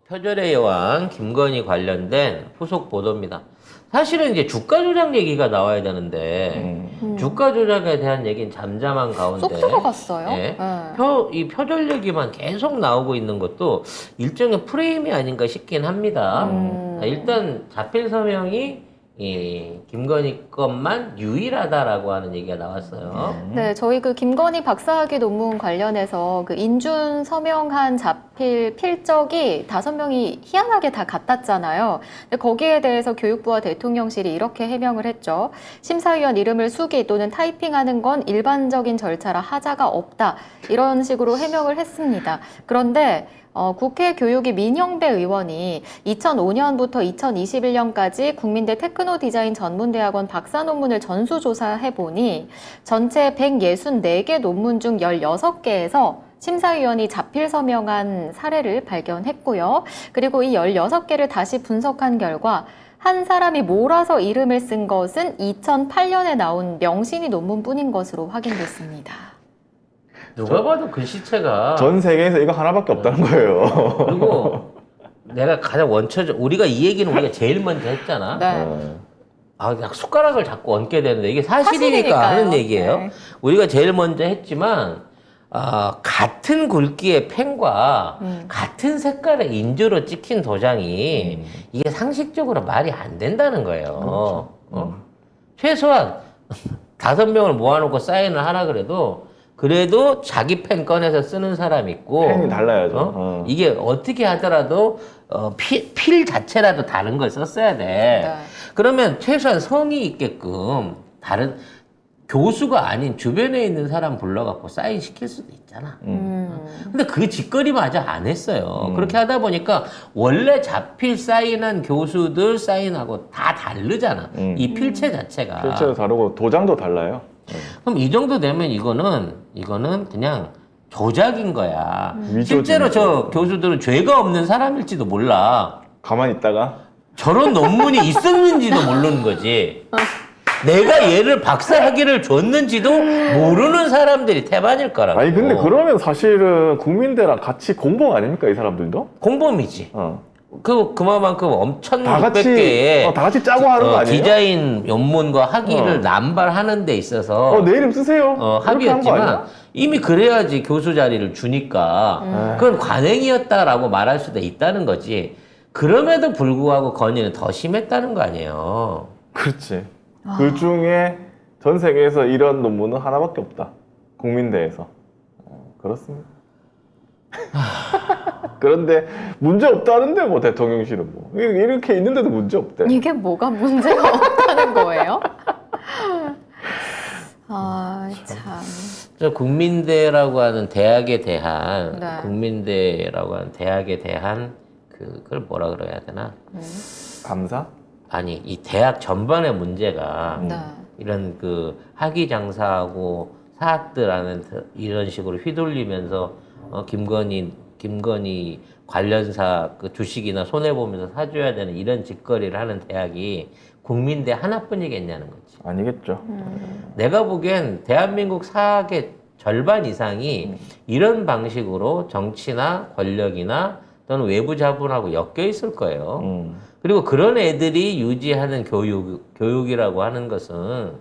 표절의 여왕 김건희 관련된 후속 보도입니다. 사실은 이제 주가 조작 얘기가 나와야 되는데 주가 조작에 대한 얘기는 잠잠한 가운데 쏙 들어갔어요. 예, 네. 이 표절 얘기만 계속 나오고 있는 것도 일종의 프레임이 아닌가 싶긴 합니다. 일단 자필 서명이 이 김건희 것만 유일하다라고 하는 얘기가 나왔어요. 네, 저희 그 김건희 박사학위 논문 관련해서 그 인준 서명한 자필 필적이 5명이 희한하게 다 같았잖아요. 근데 거기에 대해서 교육부와 대통령실이 이렇게 해명을 했죠. 심사위원 이름을 수기 또는 타이핑하는 건 일반적인 절차라 하자가 없다. 이런 식으로 해명을 했습니다. 그런데 국회 교육위 민영배 의원이 2005년부터 2021년까지 국민대 테크노 디자인 전문대학원 박사 논문을 전수조사해보니 전체 164개 논문 중 16개에서 심사위원이 자필 서명한 사례를 발견했고요. 그리고 이 16개를 다시 분석한 결과 한 사람이 몰아서 이름을 쓴 것은 2008년에 나온 명신이 논문뿐인 것으로 확인됐습니다. 누가 봐도 글씨체가 전 세계에서 이거 하나밖에 없다는 거예요. 그리고 내가 가장 원초적 우리가 이 얘기는 우리가 제일 먼저 했잖아. 네. 아, 그냥 숟가락을 자꾸 얹게 되는데 이게 사실이니까 사실이니까요. 하는 얘기예요. 네. 우리가 제일 먼저 했지만 같은 굵기의 펜과 같은 색깔의 인조로 찍힌 도장이 이게 상식적으로 말이 안 된다는 거예요. 최소한 5명을 모아놓고 사인을 하라 그래도 자기 펜 꺼내서 쓰는 사람 있고 펜이 달라야죠. 이게 어떻게 하더라도 필 자체라도 다른 걸 썼어야 돼. 네. 그러면 최소한 성의 있게끔 다른 교수가 아닌 주변에 있는 사람 불러갖고 사인 시킬 수도 있잖아. 근데 그 짓거리마저 안 했어요. 그렇게 하다 보니까 원래 자필 사인한 교수들 사인하고 다 다르잖아. 이 필체 자체가. 실제로 다르고 도장도 달라요. 그럼 이 정도 되면 이거는 그냥 조작인 거야. 실제로 저 교수들은 죄가 없는 사람일지도 몰라. 가만히 있다가 저런 논문이 있었는지도 모르는 거지. 내가 얘를 박사학위를 줬는지도 모르는 사람들이 태반일 거라고. 아니 근데 그러면 사실은 국민대랑 같이 공범 아닙니까 이 사람들도? 공범이지. 그만큼 다 같이 1,600개의 다 같이 짜고 하는 거 아니에요? 디자인 연문과 학위를 남발하는 데 있어서 내 이름 쓰세요. 이렇게 한거 합의였지만 아니야? 이미 그래야지 교수 자리를 주니까 그건 관행이었다라고 말할 수도 있다는 거지. 그럼에도 불구하고 건의는 더 심했다는 거 아니에요. 그렇지. 그 중에 전 세계에서 이런 논문은 하나밖에 없다. 국민대에서. 그렇습니다. 그런데 문제 없다는데 뭐 대통령실은 뭐 이렇게 있는데도 문제 없대. 이게 뭐가 문제가 없다는 거예요? 아, 참. 저 국민대라고 하는 대학에 대한 네. 국민대라고 하는 대학에 대한 그걸 뭐라 그래야 되나? 감사? 아니 이 대학 전반의 문제가 네. 이런 그 학위 장사하고 사학들하는 이런 식으로 휘둘리면서 김건희 관련사 그 주식이나 손해 보면서 사줘야 되는 이런 짓거리를 하는 대학이 국민대 하나뿐이겠냐는 거지. 아니겠죠. 내가 보기엔 대한민국 사학의 절반 이상이 이런 방식으로 정치나 권력이나 또는 외부 자본하고 엮여 있을 거예요. 그리고 그런 애들이 유지하는 교육이라고 하는 것은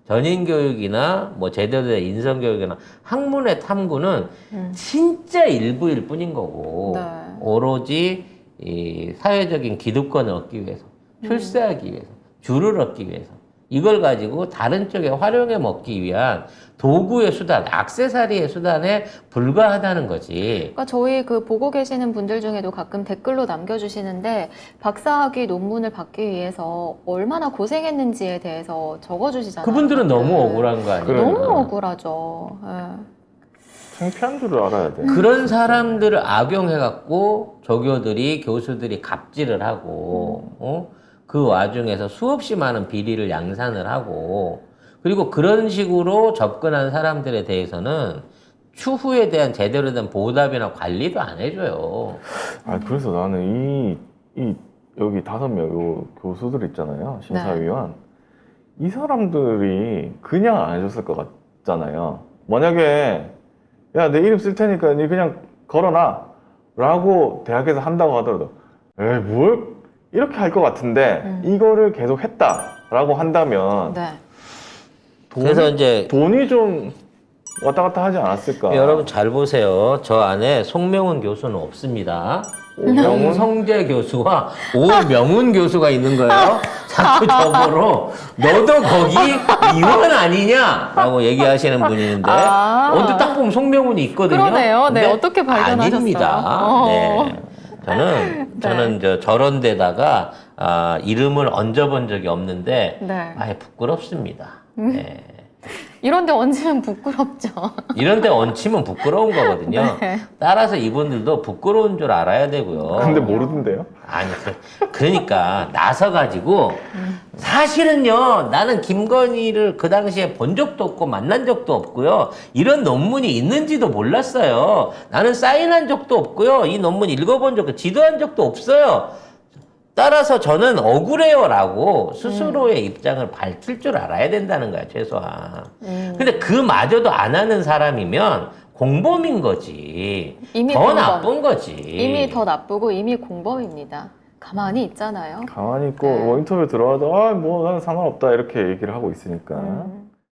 전인 교육이나 뭐 제대로 된 인성 교육이나 학문의 탐구는 진짜 일부일 뿐인 거고 네. 오로지 이 사회적인 기득권을 얻기 위해서 출세하기 위해서 줄을 얻기 위해서 이걸 가지고 다른 쪽에 활용해 먹기 위한 도구의 수단, 액세서리의 수단에 불과하다는 거지. 그러니까 저희 그 보고 계시는 분들 중에도 가끔 댓글로 남겨주시는데 박사학위 논문을 받기 위해서 얼마나 고생했는지에 대해서 적어주시잖아요. 그분들은 너무 네. 억울한 거 아니에요? 그래요. 너무 억울하죠. 네. 창피한 줄을 알아야 돼. 그런 사람들을 악용해갖고 조교들이 교수들이 갑질을 하고 그 와중에서 수없이 많은 비리를 양산을 하고 그리고 그런 식으로 접근한 사람들에 대해서는 추후에 대한 제대로 된 보답이나 관리도 안 해줘요. 그래서 나는 이 여기 5명 요 교수들 있잖아요. 심사위원. 이 사람들이 그냥 안 해줬을 것 같잖아요. 만약에 야, 내 이름 쓸 테니까 니 그냥 걸어놔. 라고 대학에서 한다고 하더라도 에이 뭘 이렇게 할 것 같은데 이거를 계속 했다라고 한다면 네. 그래서 이제 돈이 좀 왔다 갔다 하지 않았을까? 여러분 잘 보세요. 저 안에 송명훈 교수는 없습니다. 오성재 교수와 오명훈 교수가 있는 거예요. 자꾸 저보러 너도 거기 이원 아니냐라고 얘기하시는 분이 있는데 언뜻 딱 보면 송명훈이 있거든요. 그러네요. 네, 근데 어떻게 발견하셨어요? 아닙니다. 네. 저는 저런 데다가 이름을 얹어본 적이 없는데 네. 아예 부끄럽습니다. 네. 이런 데 얹으면 부끄럽죠. 이런 데 얹히면 부끄러운 거거든요. 네. 따라서 이분들도 부끄러운 줄 알아야 되고요. 근데 모르던데요? 아니, 그러니까 나서가지고 사실은요, 나는 김건희를 그 당시에 본 적도 없고 만난 적도 없고요. 이런 논문이 있는지도 몰랐어요. 나는 사인한 적도 없고요. 이 논문 읽어본 적도, 지도한 적도 없어요. 따라서 저는 억울해요라고 스스로의 입장을 밝힐 줄 알아야 된다는 거야, 최소한. 근데 그마저도 안 하는 사람이면 공범인 거지. 이미 더 공범. 나쁜 거지. 이미 더 나쁘고 이미 공범입니다. 가만히 있잖아요. 가만히 있고 네. 인터뷰 들어와도 뭐 나는 상관없다 이렇게 얘기를 하고 있으니까